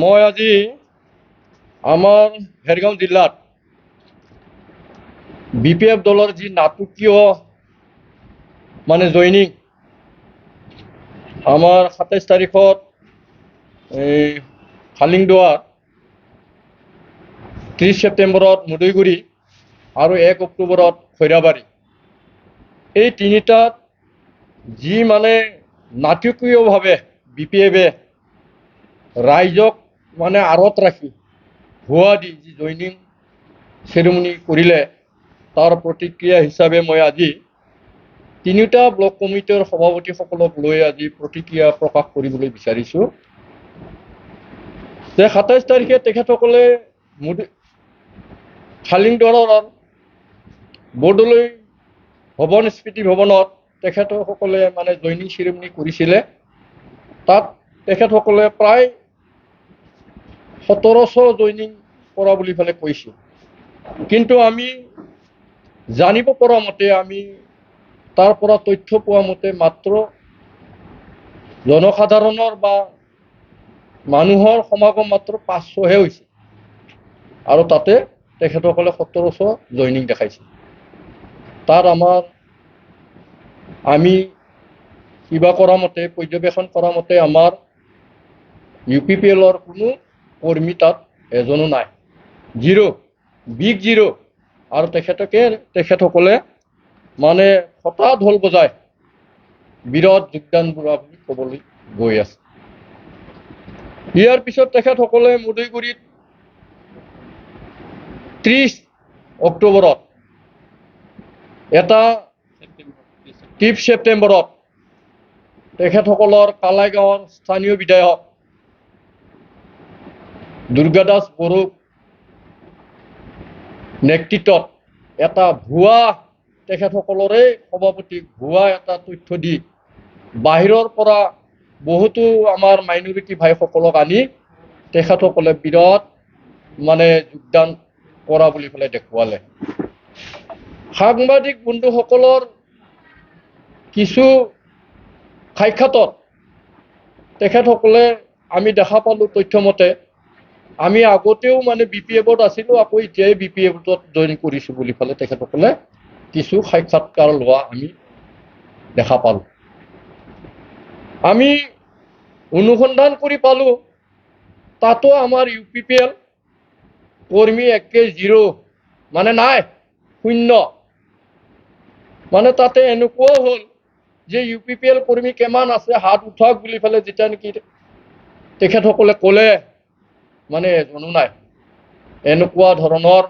মই আজি আমাৰ ভেৰগাঁও জিলাত BPF দলৰ যি নাটকীয় জইনিং আমাৰ 27 তাৰিখত এই খালিংদুৱাৰ, 30 ছেপ্টেম্বৰত মুদৈগুৰি আৰু 1 অক্টোবৰত খৈৰাবাৰী, এই তিনিটাত যি নাটকীয়ভাৱে BPF-এ ৰাইজক আঁৰত ৰাখি ভুৱা দি যি জইনিং চেৰিমনি কৰিলে, তাৰ প্ৰতিক্ৰিয়া হিচাপে মই আজি তিনিটা ব্লক কমিটিৰ সভাপতিসকলক লৈ আজি প্ৰতিক্ৰিয়া প্ৰকাশ কৰিবলৈ বিচাৰিছোঁ যে 27 তাৰিখে তেখেতসকলে খালিংদুৱাৰৰ বৰদলৈ ভৱন, স্মৃতি ভৱনত তেখেতসকলে জইনিং চেৰিমনি কৰিছিলে। তাত তেখেতসকলে প্ৰায় 1700 জইনিং কৰা বুলি কৈছে, কিন্তু আমি জানিব পৰা মতে, আমি তাৰ পৰা তথ্য পোৱা মতে মাত্ৰ জনসাধাৰণৰ বা মানুহৰ সমাগম মাত্ৰ 500হে হৈছে, আৰু তাতে তেখেতসকলে 1700 জইনিং দেখাইছে। তাত আমি কিবা কৰা মতে, পৰ্যবেক্ষণ কৰা মতে আমাৰ UPPL-ৰ কোনো কৰ্মী তাত এজনো নাই, বিগ জিৰ'। আৰু তেখেতসকলে হঠা ঢোল বজাই বিৰত যোগদান কৰা বুলি ক'বলৈ গৈ আছে। ইয়াৰ পিছত তেখেতসকলে মুদৈগুৰিত 30 অক্টোবৰত, 30 ছেপ্টেম্বৰত তেখেতসকলৰ কালাইগাঁৱৰ স্থানীয় বিধায়ক দুৰ্গাদাস বড়োৰ নেতৃত্বত এটা ভুৱা, তেখেতসকলৰে সভাপতিক ভুৱা এটা তথ্য দি বাহিৰৰ পৰা বহুতো আমাৰ মাইনৰিটি ভাইসকলক আনি তেখেতসকলে বিৰত যোগদান কৰা বুলি দেখুৱালে। সাংবাদিক বন্ধুসকলৰ কিছু সাক্ষাতত তেখেতসকলে আমি দেখা পালোঁ তথ্যমতে, আমি আগতেও BPF-ত আছিলোঁ, আকৌ এতিয়াই BPF-ত জইন কৰিছোঁ বুলি তেখেতসকলে কিছু সাক্ষাৎকাৰ লোৱা আমি দেখা পালোঁ। আমি অনুসন্ধান কৰি পালোঁ তাতো আমাৰ UPPL কৰ্মী একে জিৰ', নাই, শূন্য। তাতে এনেকুৱাও হ'ল যে UPPL কৰ্মী কিমান আছে হাত উঠাওক বুলি যেতিয়া নেকি তেখেতসকলে ক'লে, এজনো নাই। এনেকুৱা ধৰণৰ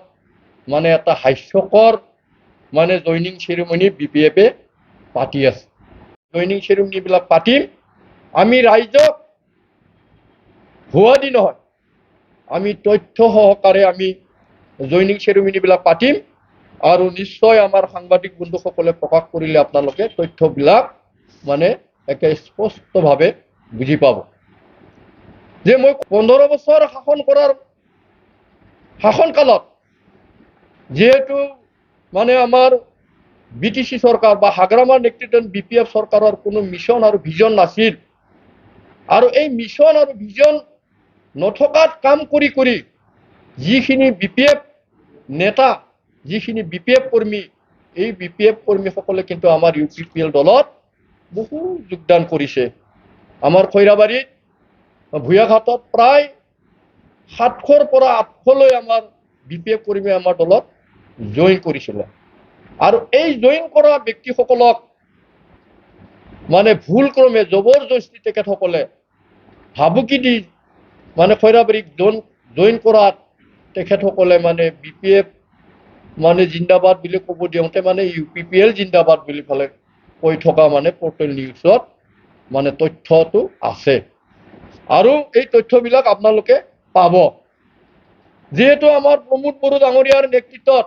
এটা হাস্যকৰ জইনিং চেৰিমনি BPF-এ পাতি আছে। জইনিং চেৰিমনিবিলাক পাতিম, আমি ৰাইজক ভুৱা দি নহয়, আমি তথ্য সহকাৰে আমি জইনিং চেৰিমনিবিলাক পাতিম, আৰু নিশ্চয় আমাৰ সাংবাদিক বন্ধুসকলে প্ৰকাশ কৰিলে আপোনালোকে তথ্যবিলাক একে স্পষ্টভাৱে বুজি পাব যে মই 15 বছৰ শাসন কৰাৰ শাসনকালত যেহেতু আমাৰ BTC চৰকাৰ বা হাগ্ৰামাৰ নেতৃত্বত BPF চৰকাৰৰ কোনো মিছন আৰু ভিজন নাছিল, আৰু এই মিছন আৰু ভিজন নথকাত কাম কৰি কৰি যিখিনি BPF নেতা, যিখিনি BPF কৰ্মী, এই BPF কৰ্মীসকলে কিন্তু আমাৰ UPPL দলত বহু যোগদান কৰিছে। আমাৰ খৈৰাবাৰীত ভূঞাঘাটত প্ৰায় 700ৰ পৰা 800লৈ আমাৰ BPF কৰ্মী আমাৰ দলত জইন কৰিছিলে, আৰু এই জইন কৰা ব্যক্তিসকলক ভুলক্ৰমে জবৰদস্তি তেখেতসকলে ভাবুকি দি খৈৰাবাৰীক জইন কৰাত তেখেতসকলে BPF জিন্দাবাদ বুলি ক'ব দিওঁতে UPPL জিন্দাবাদ বুলি কৈ থকা পৰ্টেল নিউজত তথ্যটো আছে, আৰু এই তথ্যবিলাক আপোনালোকে পাব। যেহেতু আমাৰ প্ৰমোদ বড়ো ডাঙৰীয়াৰ নেতৃত্বত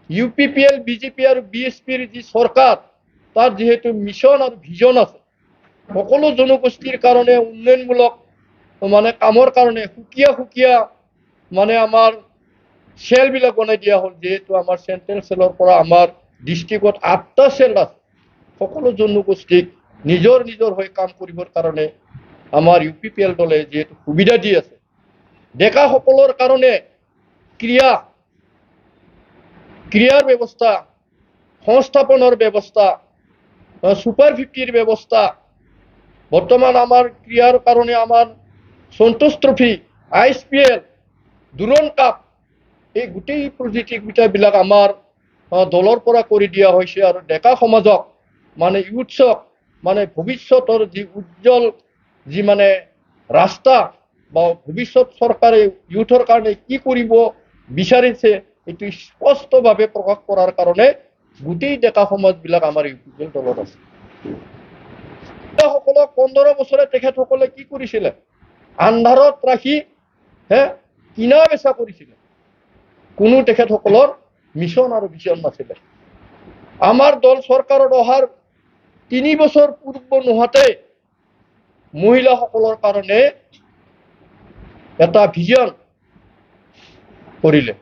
UPPL, BJP আৰু BSPৰ যি চৰকাৰ, তাত যেহেতু মিছন আৰু ভিজন আছে, সকলো জনগোষ্ঠীৰ কাৰণে উন্নয়নমূলক কামৰ কাৰণে সুকীয়া সুকীয়া আমাৰ চেলবিলাক বনাই দিয়া হ'ল। যেহেতু আমাৰ চেন্ট্ৰেল চেলৰ পৰা আমাৰ ডিষ্ট্ৰিক্টত 8টা চেল আছে, সকলো জনগোষ্ঠীক নিজৰ নিজৰ হৈ কাম কৰিবৰ কাৰণে আমাৰ UPPL দলে যেহেতু সুবিধা দি আছে, ডেকাসকলৰ কাৰণে ক্ৰিয়াৰ ব্যৱস্থা, সংস্থাপনৰ ব্যৱস্থা, সুপাৰ 50ৰ ব্যৱস্থা, বৰ্তমান আমাৰ ক্ৰিয়াৰ কাৰণে আমাৰ সন্তোষ ট্ৰফি, ISPL, দুৰণ কাপ, এই গোটেই প্ৰতিযোগিতাবিলাক আমাৰ দলৰ পৰা কৰি দিয়া হৈছে। আৰু ডেকা সমাজক মানে ইউথছক মানে ভৱিষ্যতৰ যি উজ্জ্বল যি মানে ৰাস্তা বা ভৱিষ্যত চৰকাৰে ইউথৰ কাৰণে কি কৰিব বিচাৰিছে এইটো স্পষ্টভাৱে প্ৰকাশ কৰাৰ কাৰণে গোটেই ডেকা সমাজবিলাক আমাৰ UPPL দলত আছে। সকলক 15 বছৰে তেখেতসকলে কি কৰিছিলে? আন্ধাৰত ৰাখি কিনা বেচা কৰিছিলে। কোনো তেখেতসকলৰ মিছন আৰু ভিজন নাছিলে। আমাৰ দল চৰকাৰত অহাৰ 3 বছৰ পূৰ্ব নোহোৱাতে মহিলাসকলৰ কাৰণে এটা ভিজন কৰিলে।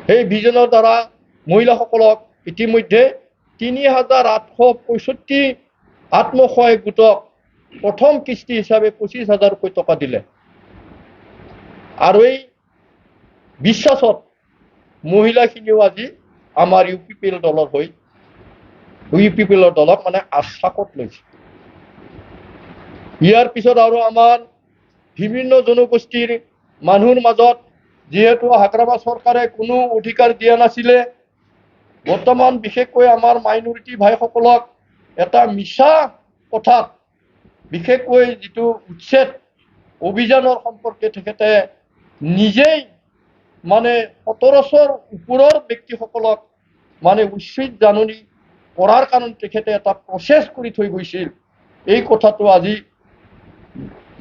সেই ভিজনৰ দ্বাৰা মহিলাসকলক ইতিমধ্যে 3865 আত্মসহায়ক গোটক প্ৰথম কিস্তি হিচাপে 25,000 টকা দিলে। আৰু এই বিশ্বাসত মহিলাখিনিও আজি আমাৰ UPPL দলৰ হৈ UPPL দলক মানে আশ্বাসত লৈছে। ইয়াৰ পিছত আৰু আমাৰ বিভিন্ন জনগোষ্ঠীৰ মানুহৰ মাজত যিহেতু হাগ্ৰামা চৰকাৰে কোনো অধিকাৰ দিয়া নাছিলে, বৰ্তমান বিশেষকৈ আমাৰ মাইনৰিটি ভাইসকলক এটা মিছা কথাত বিশেষকৈ যিটো উচ্ছেদ অভিযানৰ সম্পৰ্কে তেখেতে নিজেই মানে 17 ওপৰৰ ব্যক্তিসকলক মানে উচিত জাননী কৰাৰ কাৰণে তেখেতে এটা প্ৰচেছ কৰি থৈ গৈছিল। এই কথাটো আজি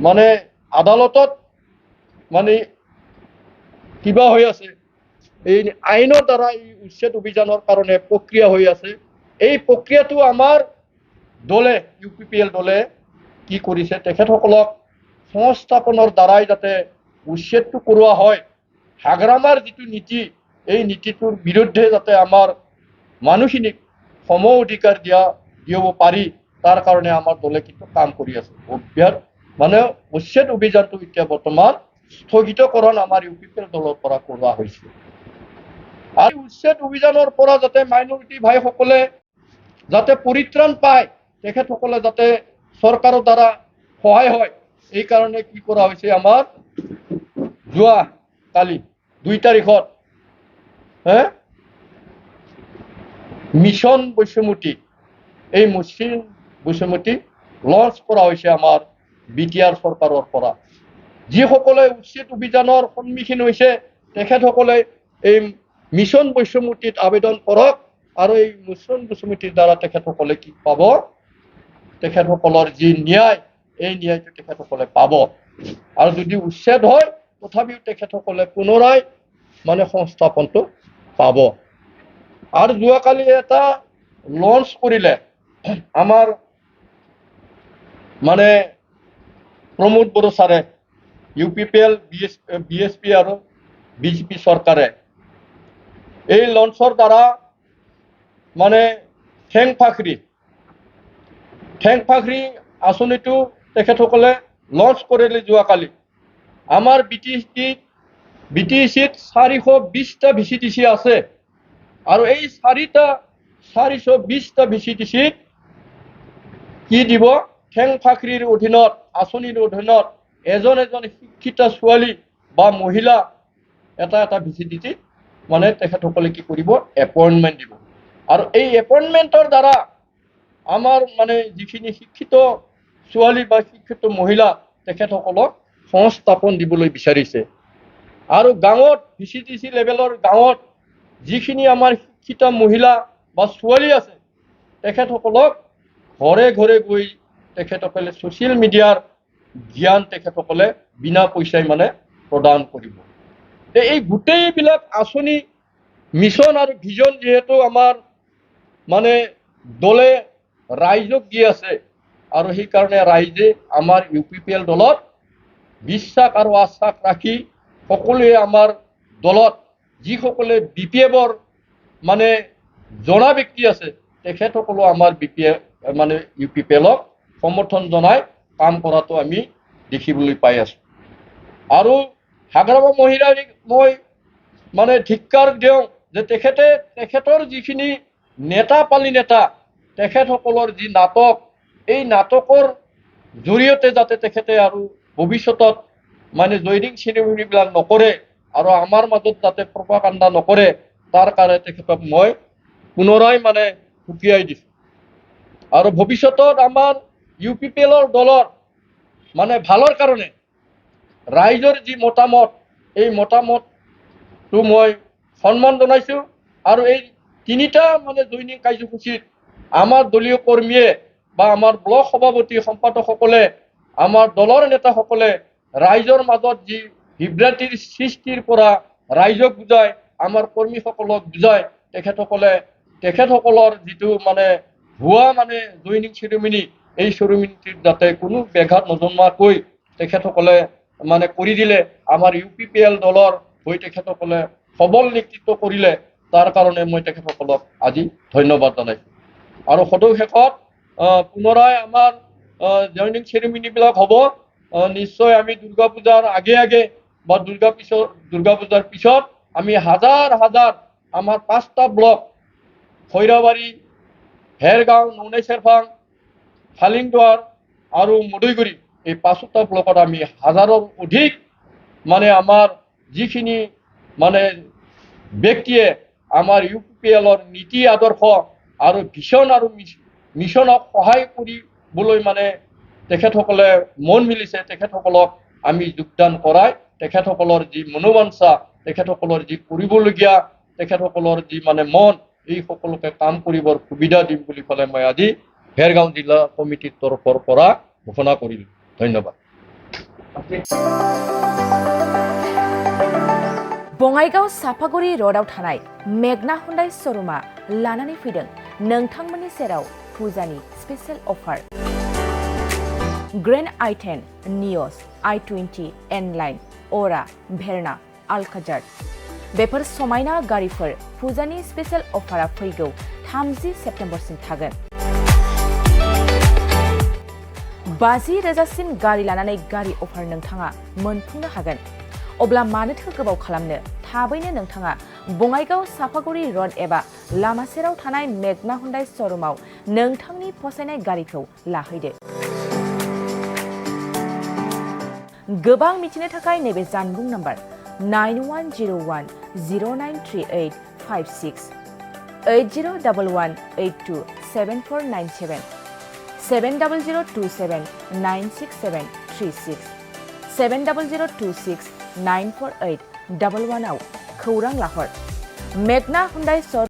মানে আদালতত মানে কিবা হৈ আছে, এই আইনৰ দ্বাৰা এই উচ্ছেদ অভিযানৰ কাৰণে প্ৰক্ৰিয়া হৈ আছে। এই প্ৰক্ৰিয়াটো আমাৰ দলে UPPL দলে কি কৰিছে, তেখেতসকলক সংস্থাপনৰ দ্বাৰাই যাতে উচ্ছেদটো কৰোৱা হয়, হাগ্ৰামাৰ যিটো নীতি এই নীতিটোৰ বিৰুদ্ধে যাতে আমাৰ মানুহখিনিক সম অধিকাৰ দিব পাৰি, তাৰ কাৰণে আমাৰ দলে কিন্তু কাম কৰি আছে। মানে উচ্ছেদ অভিযানটো এতিয়া বৰ্তমান স্থগিতকৰণ আমাৰ UPPL দলৰ পৰা কৰোৱা হৈছে। আৰু উচ্ছেদ অভিযানৰ পৰা যাতে মাইনৰিটি ভাইসকলে যাতে পৰিত্ৰাণ পায়, তেখেতসকলে যাতে চৰকাৰৰ দ্বাৰা সহায় হয়, এই কাৰণে কি কৰা হৈছে, আমাৰ যোৱা কালি 2 তাৰিখত মিছন বৈশ্যমতী, এই মিছন বৈশ্যমতী লঞ্চ কৰা হৈছে আমাৰ BTR চৰকাৰৰ পৰা। যিসকলে উচ্ছেদ অভিযানৰ সন্মুখীন হৈছে তেখেতসকলে এই মিছন বৈশ্যমতীত আবেদন কৰক, আৰু এই মিছন বৈশ্যমতীৰ দ্বাৰা তেখেতসকলে কি পাব, তেখেতসকলৰ যি ন্যায় এই ন্যায়টো তেখেতসকলে পাব। আৰু যদি উচ্ছেদ হয় তথাপিও তেখেতসকলে পুনৰাই মানে সংস্থাপনটো পাব। আৰু যোৱাকালি এটা লঞ্চ কৰিলে আমাৰ মানে প্ৰমোদ বড়ো ছাৰে, UPPL BSP আৰু BJP চৰকাৰে এই লঞ্চৰ দ্বাৰা মানে ঠেং ফাখৰি আঁচনিটো তেখেতসকলে লঞ্চ কৰিলে যোৱাকালি। আমাৰ BTCত 420টা VCTC আছে, আৰু এই 420টা VCTCত কি দিব, ঠেং ফাখৰিৰ অধীনত আঁচনিৰ অধীনত এজন শিক্ষিত ছোৱালী বা মহিলা এটা VCTC মানে তেখেতসকলে কি কৰিব, এপইণ্টমেণ্ট দিব। আৰু এই এপইণ্টমেণ্টৰ দ্বাৰা আমাৰ মানে যিখিনি শিক্ষিত ছোৱালী বা শিক্ষিত মহিলা তেখেতসকলক সংস্থাপন দিবলৈ বিচাৰিছে। আৰু গাঁৱত VCTC লেভেলৰ গাঁৱত যিখিনি আমাৰ শিক্ষিত মহিলা বা ছোৱালী আছে তেখেতসকলক ঘৰে ঘৰে গৈ তেখেতসকলে ছ'চিয়েল মিডিয়াৰ জ্ঞান তেখেতসকলে বিনা পইচাই মানে প্ৰদান কৰিব। এই গোটেইবিলাক আঁচনি মিছন আৰু ভিজন যিহেতু আমাৰ মানে দলে ৰাইজক দি আছে, আৰু সেইকাৰণে ৰাইজে আমাৰ UPPL দলত বিশ্বাস আৰু আশ্বাস ৰাখি সকলোৱে আমাৰ দলত যিসকলে BPFৰ মানে জনা ব্যক্তি আছে তেখেতসকলো আমাৰ UPPLক সমৰ্থন জনাই কাম কৰাটো আমি দেখিবলৈ পাই আছোঁ আৰু হাগ্ৰামা মহিলাক মই মানে ধিক্কাৰ দিওঁ যে তেখেতৰ যিখিনি নেতা পালি নেতা তেখেতসকলৰ যি নাটক এই নাটকৰ জৰিয়তে যাতে তেখেতে আৰু ভৱিষ্যতত মানে জয়নিং চেৰিমনিবিলাক নকৰে আৰু আমাৰ মাজত যাতে প্ৰপাগাণ্ডা নকৰে তাৰ কাৰণে তেখেতক মই পুনৰাই মানে সকীয়াই দিছোঁ আৰু ভৱিষ্যতত আমাৰ UPPLৰ দলৰ মানে ভালৰ কাৰণে ৰাইজৰ যি মতামত এই মতামতটো মই সন্মান জনাইছোঁ আৰু এই তিনিটা মানে জয়নিং কাৰ্যসূচীত আমাৰ দলীয় কৰ্মীয়ে বা আমাৰ ব্লক সভাপতি সম্পাদকসকলে আমাৰ দলৰ নেতাসকলে ৰাইজৰ মাজত যি বিভ্ৰান্তিৰ সৃষ্টিৰ পৰা ৰাইজক বুজায় আমাৰ কৰ্মীসকলক বুজায় তেখেতসকলৰ যিটো মানে ভুৱা মানে জয়নিং চেৰিমনি এই চেৰিমনিটিত যাতে কোনো ব্যাঘাত নজন্মাকৈ তেখেতসকলে মানে কৰি দিলে আমাৰ UPPL দলৰ হৈ তেখেতসকলে সবল নেতৃত্ব কৰিলে তাৰ কাৰণে মই তেখেতসকলক আজি ধন্যবাদ জনাইছোঁ আৰু সদৌ পুনৰাই আমাৰ জয়নিং চেৰিমনিবিলাক হ'ব নিশ্চয় আমি দুৰ্গা পূজাৰ আগে বা দুৰ্গা পূজাৰ পিছত আমি হাজাৰ আমাৰ 5টা ব্লক খৈৰাবাৰী হেৰগাঁও নৌনাই চেৰফাং ফালিংদুৱাৰ আৰু মদৈগুৰি এই 5টা ব্লকত আমি হাজাৰৰ অধিক মানে আমাৰ যিখিনি মানে ব্যক্তিয়ে আমাৰ UPPLৰ নীতি আদৰ্শ আৰু ভিছন আৰু মিছনক সহায় কৰিবলৈ মানে তেখেতসকলে মন মিলিছে তেখেতসকলক আমি যোগদান কৰাই তেখেতসকলৰ যি মনোবাঞ্ছা তেখেতসকলৰ যি কৰিবলগীয়া তেখেতসকলৰ যি মানে মন এই সকলোকে কাম কৰিবৰ সুবিধা দিম বুলি ক'লে মই আজি হেৰগাঁও জিলা কমিটিৰ তৰফৰ পৰা ঘোষণা কৰিলোঁ ধন্যবাদ बङाइगाव साफागुरि र'डआव थानाय मेगना हुन्डाइ श'रुमा लानानै फैदों नोंथांमोननि सेराव फुजानि स्पेशल अफार ग्रेन्ड i10 नियस i20 N-लाइन अरा भेरना आलकाजार बेफोर समायना गारिफोर फुजानि स्पेशल अफारा फैगौ 30 सेप्तेम्बरसिम थागोन 50,000सिम गारि लानानै गारि अफार नोंथाङा मोनफुंनो हागोन अब्ला मानोथो गोबाव खालामनो थाबैनो नोंथाङा बङाइगाव साफागुरि र'ड एबा लामा सेराव थानाय मेगना हुन्डाइ श'रुमाव नोंथांनि फसायनाय गारिखौ लाहैदो गोबां मिथिनो थाखाय नैबे जानबुं नाम्बार 9101093856 8011827497 700279673 70026948111 आव खौरां लाहर मेगना हुन्डाइ